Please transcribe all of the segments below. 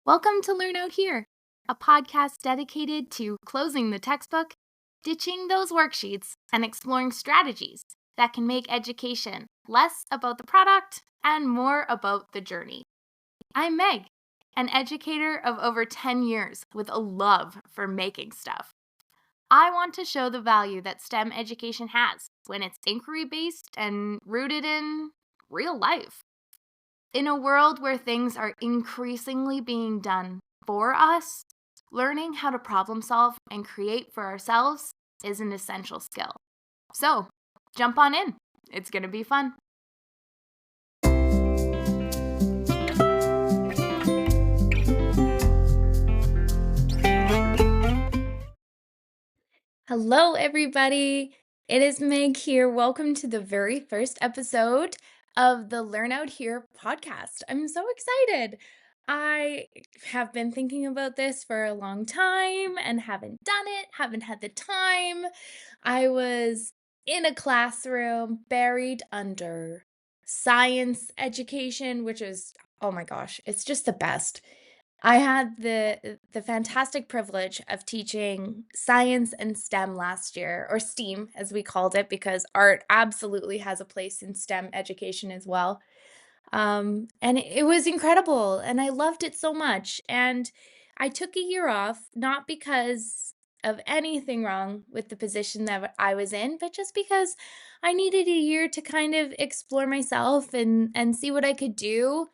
Welcome to Learn Out Here, a podcast dedicated to closing the textbook, ditching those worksheets, and exploring strategies that can make education less about the product and more about the journey. I'm Meg, an educator of over 10 years with a love for making stuff. I want to show the value that STEM education has when it's inquiry based and rooted in real life. In a world where things are increasingly being done for us, learning how to problem solve and create for ourselves is an essential skill. So, jump on in. It's going to be fun. Hello, everybody. It is Meg here. Welcome to the very first episode of the Learn Out Here podcast. I'm so excited. I have been thinking about this for a long time and haven't done it, haven't had the time. I was in a classroom buried under science education, which is, oh my gosh, it's just the best. I had the fantastic privilege of teaching science and STEM last year, or STEAM as we called it, because art absolutely has a place in STEM education as well. And it was incredible, and I loved it so much. And I took a year off, not because of anything wrong with the position that I was in, but just because I needed a year to kind of explore myself and see what I could do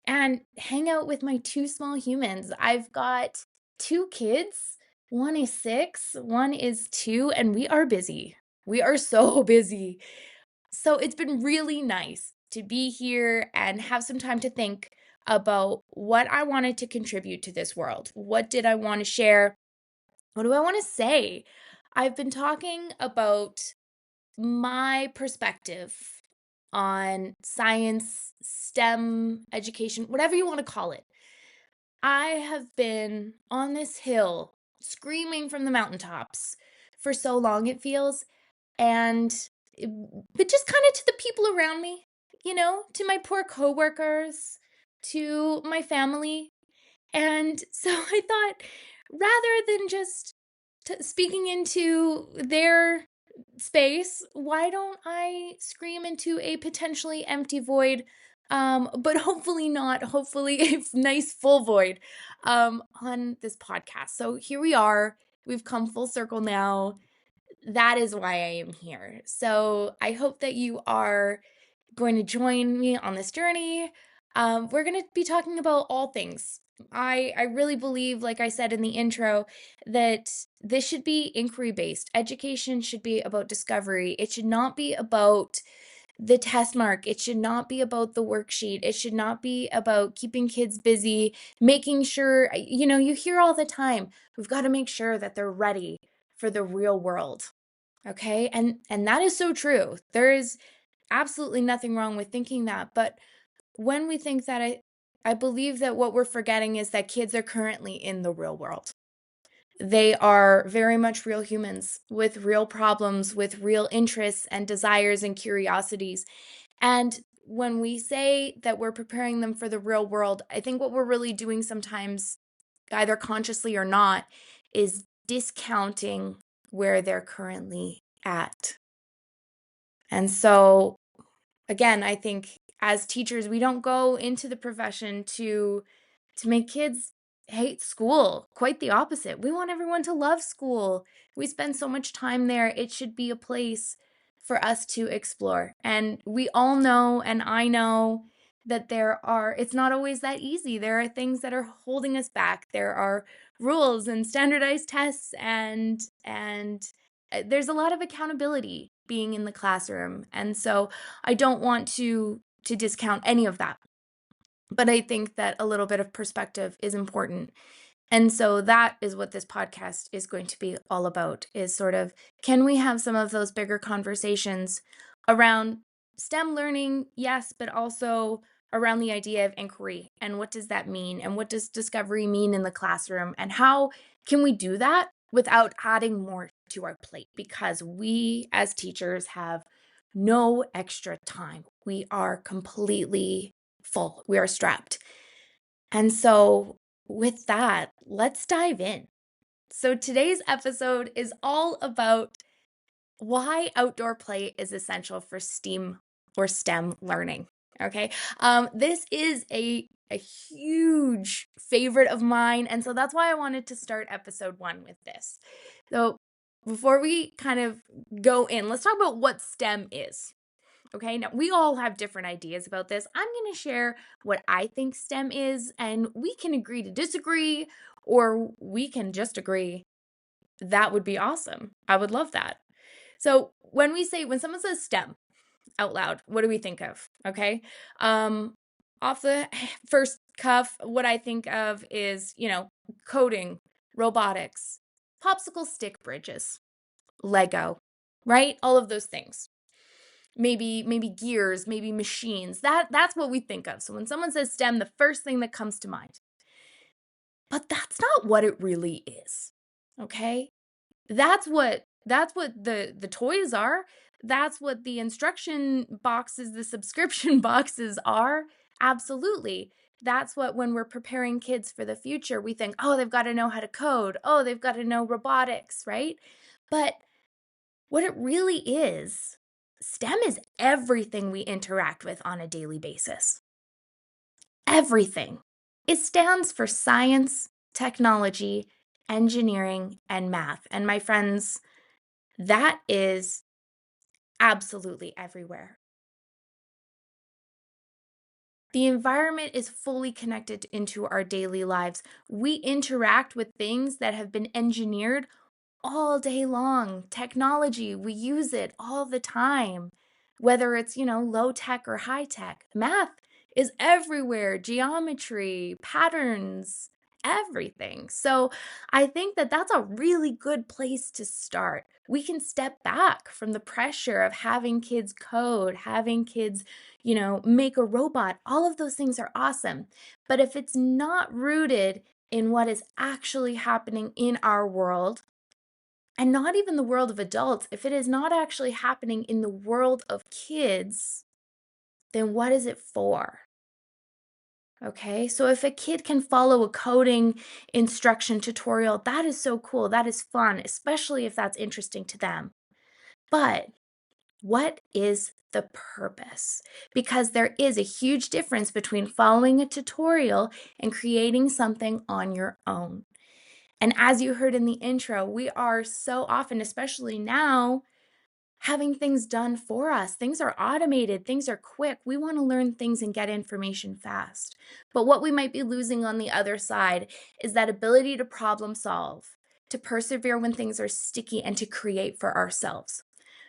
and hang out with my two small humans. I've got two kids. One is 6, one is 2, and we are busy. We are so busy. So it's been really nice to be here and have some time to think about what I wanted to contribute to this world. What did I want to share? What do I want to say? I've been talking about my perspective on science, STEM education, whatever you want to call it. I have been on this hill screaming from the mountaintops for so long, it feels, but just kind of to the people around me, to my poor coworkers, to my family. And so I thought, rather than just speaking into their space, why don't I scream into a potentially empty void, but hopefully not, hopefully a nice full void, on this podcast. So here we are. We've come full circle now. That is why I am here. So I hope that you are going to join me on this journey. We're going to be talking about all things. I really believe, like I said in the intro, that this should be inquiry-based. Education should be about discovery. It should not be about the test mark. It should not be about the worksheet. It should not be about keeping kids busy, making sure, you hear all the time, we've got to make sure that they're ready for the real world. Okay? And that is so true. There is absolutely nothing wrong with thinking that, but when we think that, I believe that what we're forgetting is that kids are currently in the real world. They are very much real humans with real problems, with real interests and desires and curiosities. And when we say that we're preparing them for the real world, I think what we're really doing sometimes, either consciously or not, is discounting where they're currently at. And so, again, I think as teachers, we don't go into the profession to make kids hate school. Quite the opposite. We want everyone to love school. We spend so much time there. It should be a place for us to explore. And we all know, and I know, that it's not always that easy. There are things that are holding us back. There are rules and standardized tests, and there's a lot of accountability being in the classroom. And so I don't want to discount any of that. But I think that a little bit of perspective is important. And so that is what this podcast is going to be all about, is sort of, can we have some of those bigger conversations around STEM learning? Yes, but also around the idea of inquiry, and what does that mean? And what does discovery mean in the classroom? And how can we do that without adding more to our plate? Because we as teachers have no extra time. We are completely full. We are strapped. And so with that, let's dive in. So today's episode is all about why outdoor play is essential for STEAM or STEM learning. Okay. This is a huge favorite of mine. And so that's why I wanted to start episode 1 with this. So before we kind of go in, let's talk about what STEM is. Okay, now we all have different ideas about this. I'm going to share what I think STEM is, and we can agree to disagree, or we can just agree. That would be awesome. I would love that. So when someone says STEM out loud, what do we think of? Okay. Off the first cuff, what I think of is, coding, robotics, popsicle stick bridges, Lego, right? All of those things. Maybe gears, maybe machines. That's what we think of. So when someone says STEM, the first thing that comes to mind. But that's not what it really is. Okay? That's what the toys are. That's what the instruction boxes, the subscription boxes are. Absolutely. That's what when we're preparing kids for the future, we think, "Oh, they've got to know how to code. Oh, they've got to know robotics," right? But what it really is, STEM is everything we interact with on a daily basis. Everything. It stands for science, technology, engineering, and math. And my friends, that is absolutely everywhere. The environment is fully connected into our daily lives. We interact with things that have been engineered all day long. Technology, we use it all the time, whether it's, low tech or high tech. Math is everywhere, geometry, patterns, everything. So I think that that's a really good place to start. We can step back from the pressure of having kids code, having kids, make a robot. All of those things are awesome. But if it's not rooted in what is actually happening in our world, and not even the world of adults, if it is not actually happening in the world of kids, then what is it for? Okay, so if a kid can follow a coding instruction tutorial, that is so cool. That is fun, especially if that's interesting to them. But what is the purpose? Because there is a huge difference between following a tutorial and creating something on your own. And as you heard in the intro, we are so often, especially now, having things done for us. Things are automated, things are quick. We want to learn things and get information fast. But what we might be losing on the other side is that ability to problem solve, to persevere when things are sticky, and to create for ourselves.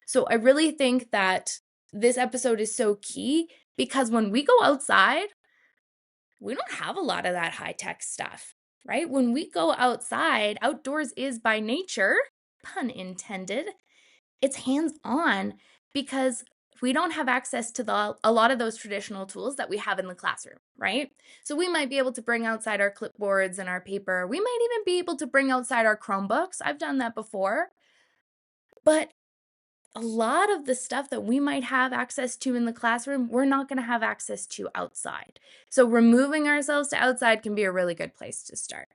So I really think that this episode is so key because when we go outside, we don't have a lot of that high tech stuff, right? When we go outside, outdoors is by nature, pun intended, it's hands on because we don't have access to a lot of those traditional tools that we have in the classroom, right? So we might be able to bring outside our clipboards and our paper. We might even be able to bring outside our Chromebooks. I've done that before. But a lot of the stuff that we might have access to in the classroom, we're not going to have access to outside. So removing ourselves to outside can be a really good place to start.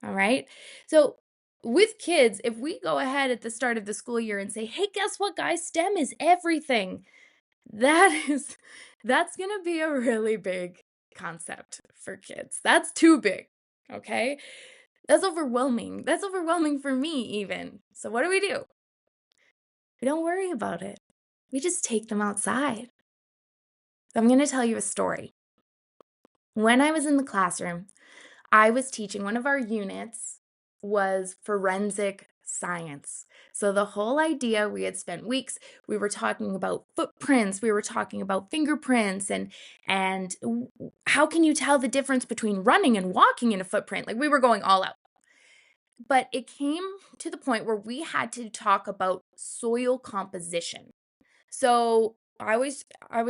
All right. So with kids, if we go ahead at the start of the school year and say, "Hey, guess what, guys? STEM is everything." That's going to be a really big concept for kids. That's too big. Okay. That's overwhelming. That's overwhelming for me even. So what do? We don't worry about it. We just take them outside. So I'm going to tell you a story. When I was in the classroom, I was teaching one of our units was forensic science. So the whole idea, we had spent weeks, we were talking about footprints, we were talking about fingerprints and how can you tell the difference between running and walking in a footprint? Like we were going all out. But it came to the point where we had to talk about soil composition. So I always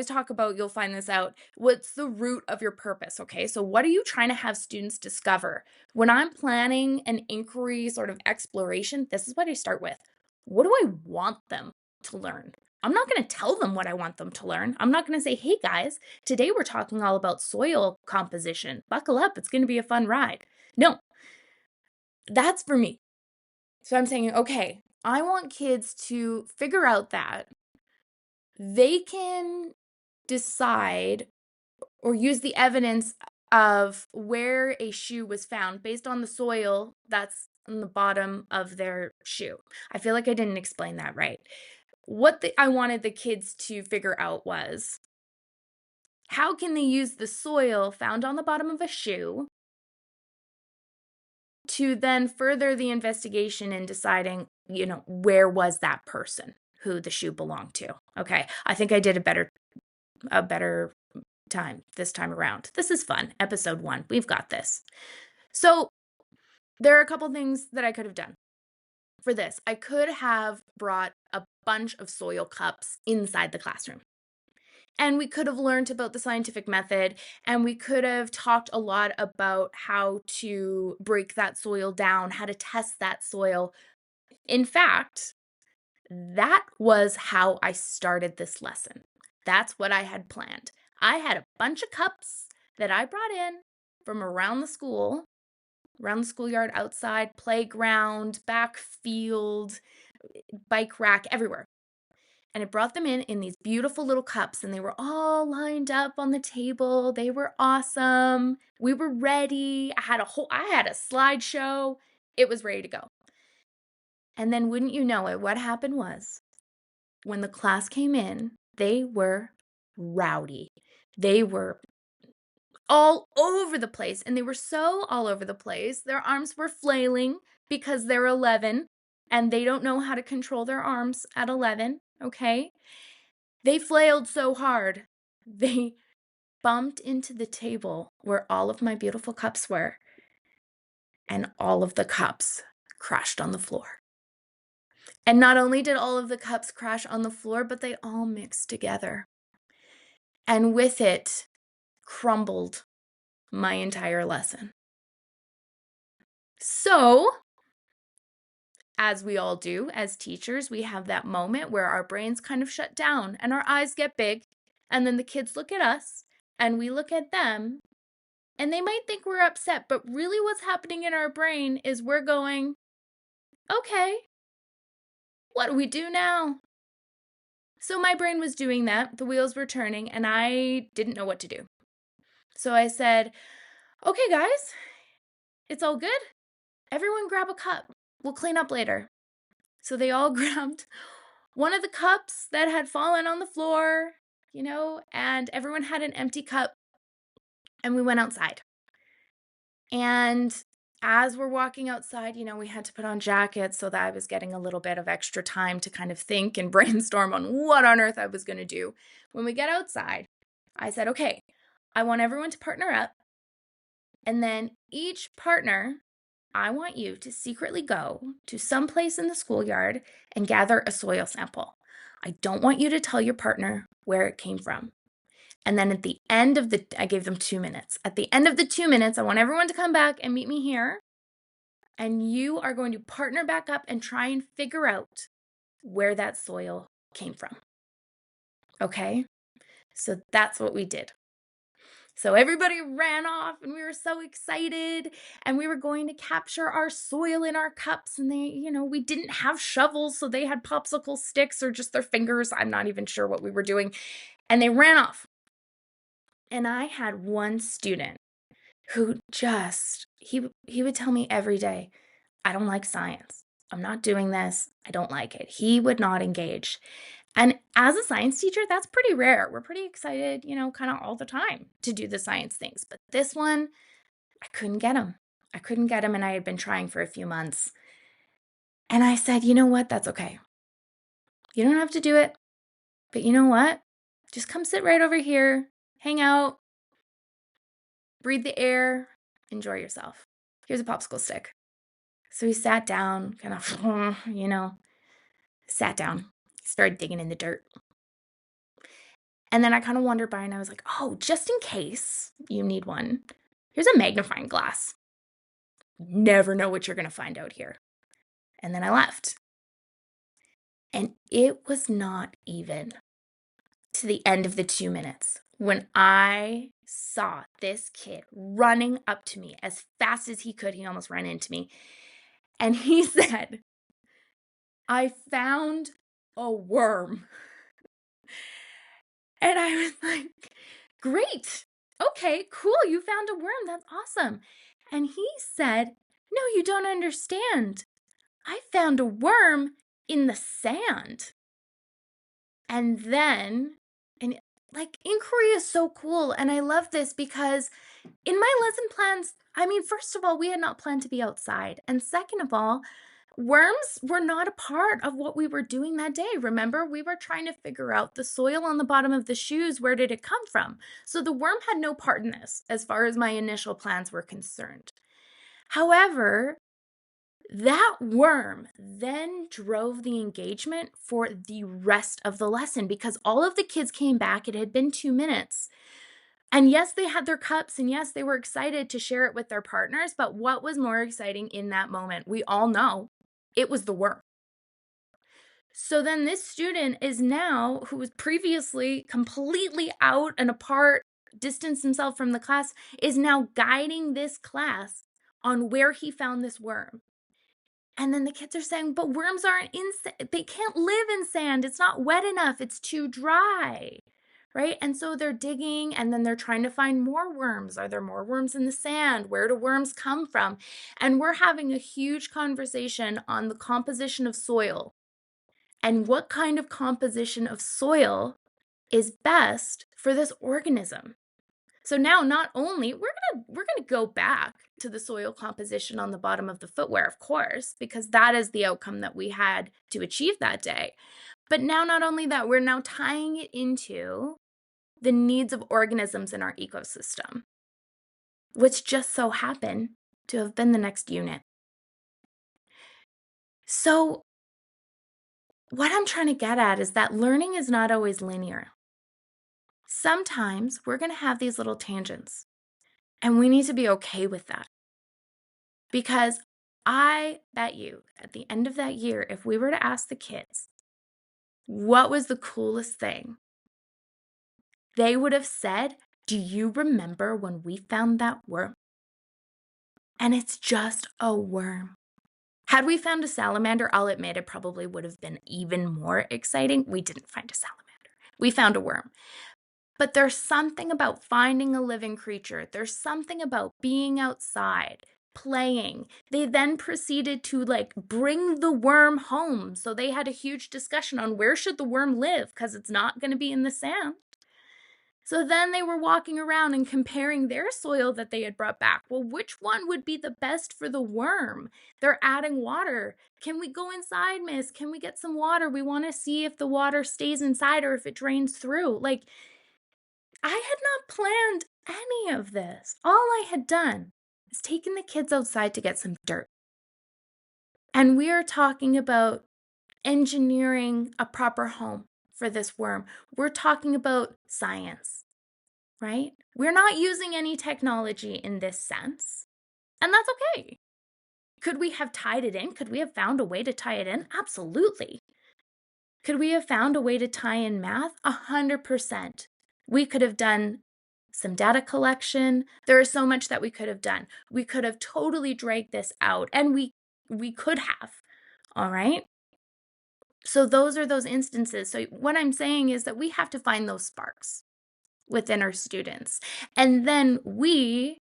talk about, you'll find this out, what's the root of your purpose, okay? So what are you trying to have students discover? When I'm planning an inquiry sort of exploration, this is what I start with. What do I want them to learn? I'm not going to tell them what I want them to learn. I'm not going to say, hey guys, today we're talking all about soil composition. Buckle up, it's going to be a fun ride. No, that's for me. So I'm saying, okay, I want kids to figure out that they can decide or use the evidence of where a shoe was found based on the soil that's on the bottom of their shoe. I feel like I didn't explain that right. What I wanted the kids to figure out was, how can they use the soil found on the bottom of a shoe to then further the investigation in deciding, where was that person who the shoe belonged to? Okay, I think I did a better time this time around. This is fun. Episode 1. We've got this. So there are a couple things that I could have done for this. I could have brought a bunch of soil cups inside the classroom. And we could have learned about the scientific method, and we could have talked a lot about how to break that soil down, how to test that soil. In fact, that was how I started this lesson. That's what I had planned. I had a bunch of cups that I brought in from around the schoolyard, outside, playground, backfield, bike rack, everywhere. And I brought them in these beautiful little cups, and they were all lined up on the table. They were awesome. We were ready. I had a slideshow. It was ready to go. And then wouldn't you know it, what happened was, when the class came in, they were rowdy. They were all over the place, and they were so all over the place. Their arms were flailing because they're 11 and they don't know how to control their arms at 11, okay? They flailed so hard, they bumped into the table where all of my beautiful cups were, and all of the cups crashed on the floor. And not only did all of the cups crash on the floor, but they all mixed together. And with it, crumbled my entire lesson. So, as we all do as teachers, we have that moment where our brains kind of shut down and our eyes get big, and then the kids look at us and we look at them, and they might think we're upset, but really what's happening in our brain is we're going, okay, what do we do now? So my brain was doing that, the wheels were turning, and I didn't know what to do. So I said, okay guys, it's all good. Everyone grab a cup. We'll clean up later. So they all grabbed one of the cups that had fallen on the floor, and everyone had an empty cup, and we went outside. And as we're walking outside, we had to put on jackets so that I was getting a little bit of extra time to kind of think and brainstorm on what on earth I was going to do. When we get outside, I said, okay, I want everyone to partner up. And then each partner, I want you to secretly go to some place in the schoolyard and gather a soil sample. I don't want you to tell your partner where it came from. And then at the end of I gave them 2 minutes. At the end of the 2 minutes, I want everyone to come back and meet me here. And you are going to partner back up and try and figure out where that soil came from. Okay? So that's what we did. So everybody ran off, and we were so excited, and we were going to capture our soil in our cups, and we didn't have shovels, so they had popsicle sticks or just their fingers. I'm not even sure what we were doing. And they ran off. And I had one student who he would tell me every day, I don't like science. I'm not doing this. I don't like it. He would not engage. And as a science teacher, that's pretty rare. We're pretty excited, kind of all the time to do the science things. But this one, I couldn't get him. And I had been trying for a few months. And I said, you know what? That's okay. You don't have to do it. But you know what? Just come sit right over here, hang out, breathe the air, enjoy yourself. Here's a popsicle stick. So he sat down, kind of, sat down, started digging in the dirt. And then I kind of wandered by, and I was like, oh, just in case you need one, here's a magnifying glass. Never know what you're going to find out here. And then I left. And it was not even to the end of the 2 minutes when I saw this kid running up to me as fast as he could. He almost ran into me. And he said, "I found a worm." And I was like, "Great. Okay, cool. You found a worm. That's awesome." And he said, "No, you don't understand. I found a worm in the sand." And then, and like inquiry is so cool. And I love this because in my lesson plans, I mean, first of all, we had not planned to be outside. And second of all, worms were not a part of what we were doing that day. Remember, we were trying to figure out the soil on the bottom of the shoes. Where did it come from? So the worm had no part in this as far as my initial plans were concerned. However, that worm then drove the engagement for the rest of the lesson because all of the kids came back. It had been 2 minutes. And yes, they had their cups, and yes, they were excited to share it with their partners. But what was more exciting in that moment? We all know it was the worm. So then this student is now, who was previously completely out and apart, distanced himself from the class, is now guiding this class on where he found this worm. And then the kids are saying, "But worms aren't they can't live in sand. It's not wet enough. It's too dry." Right? And so they're digging and then they're trying to find more worms. Are there more worms in the sand? Where do worms come from? And we're having a huge conversation on the composition of soil and what kind of composition of soil is best for this organism. So now not only we're going to go back to the soil composition on the bottom of the footwear, of course, because that is the outcome that we had to achieve that day. But now not only that, we're now tying it into the needs of organisms in our ecosystem, which just so happen to have been the next unit. So what I'm trying to get at is that learning is not always linear. Sometimes we're going to have these little tangents, and we need to be okay with that. Because I bet you at the end of that year, if we were to ask the kids, what was the coolest thing? They would have said, "Do you remember when we found that worm?" And it's just a worm. Had we found a salamander, I'll admit it probably would have been even more exciting. We didn't find a salamander. We found a worm. But there's something about finding a living creature. There's something about being outside, playing. They then proceeded to bring the worm home. So they had a huge discussion on where should the worm live because it's not going to be in the sand. So then they were walking around and comparing their soil that they had brought back. Well, which one would be the best for the worm? They're adding water. Can we go inside, miss? Can we get some water? We want to see if the water stays inside or if it drains through. I had not planned any of this. All I had done is taken the kids outside to get some dirt. And we are talking about engineering a proper home for this worm. We're talking about science, right? We're not using any technology in this sense, and that's okay. Could we have tied it in? Could we have found a way to tie it in? Absolutely. Could we have found a way to tie in math? 100%. We could have done some data collection. There is so much that we could have done. We could have totally dragged this out, and we could have, all right? So those are those instances. So what I'm saying is that we have to find those sparks within our students. And then we,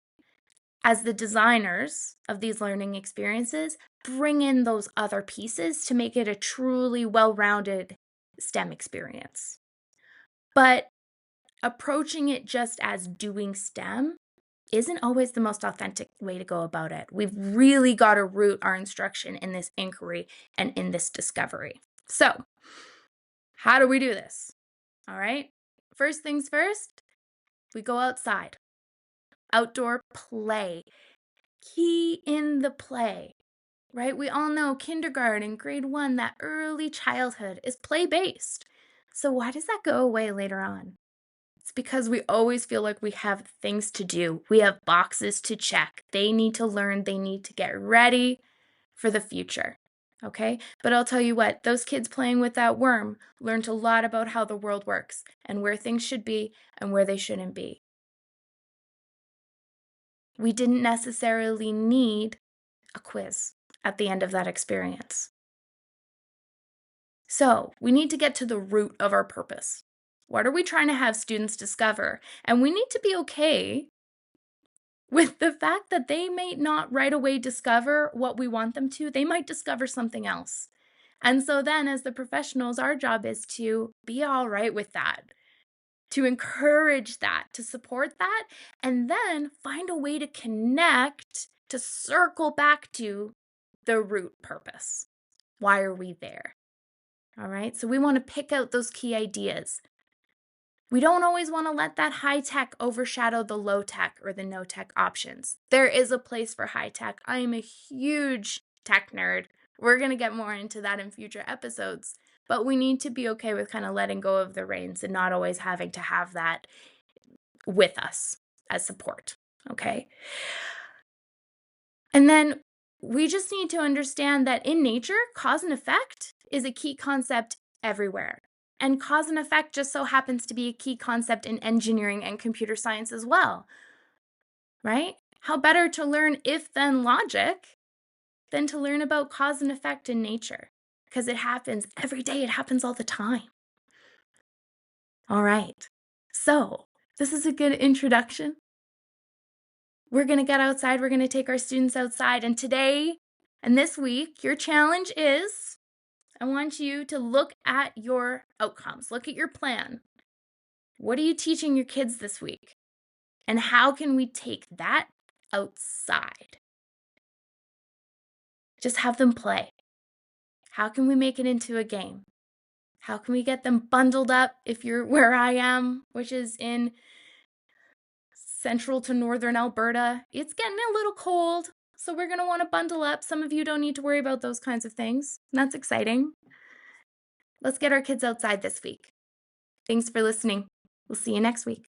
as the designers of these learning experiences, bring in those other pieces to make it a truly well-rounded STEM experience. But approaching it just as doing STEM isn't always the most authentic way to go about it. We've really got to root our instruction in this inquiry and in this discovery. So, how do we do this? All right. First things first, we go outside. Outdoor play. Key in the play, right? We all know kindergarten, grade 1, that early childhood is play-based. So why does that go away later on? It's because we always feel like we have things to do. We have boxes to check. They need to learn. They need to get ready for the future. Okay? But I'll tell you what, those kids playing with that worm learned a lot about how the world works and where things should be and where they shouldn't be. We didn't necessarily need a quiz at the end of that experience. So, we need to get to the root of our purpose. What are we trying to have students discover? And we need to be okay with the fact that they may not right away discover what we want them to. They might discover something else. And so then, as the professionals, our job is to be all right with that, to encourage that, to support that, and then find a way to connect, to circle back to the root purpose. Why are we there? All right, so we want to pick out those key ideas. We don't always want to let that high tech overshadow the low tech or the no tech options. There is a place for high tech. I am a huge tech nerd. We're going to get more into that in future episodes. But we need to be okay with kind of letting go of the reins and not always having to have that with us as support. Okay. And then we just need to understand that in nature, cause and effect is a key concept everywhere. And cause and effect just so happens to be a key concept in engineering and computer science as well. Right? How better to learn if then logic than to learn about cause and effect in nature? Because it happens every day, it happens all the time. All right. So, this is a good introduction. We're going to get outside, we're going to take our students outside, and today and this week, your challenge is I want you to look at your outcomes, look at your plan. What are you teaching your kids this week? And how can we take that outside? Just have them play. How can we make it into a game? How can we get them bundled up if you're where I am, which is in central to northern Alberta? It's getting a little cold, so we're going to want to bundle up. Some of you don't need to worry about those kinds of things. That's exciting. Let's get our kids outside this week. Thanks for listening. We'll see you next week.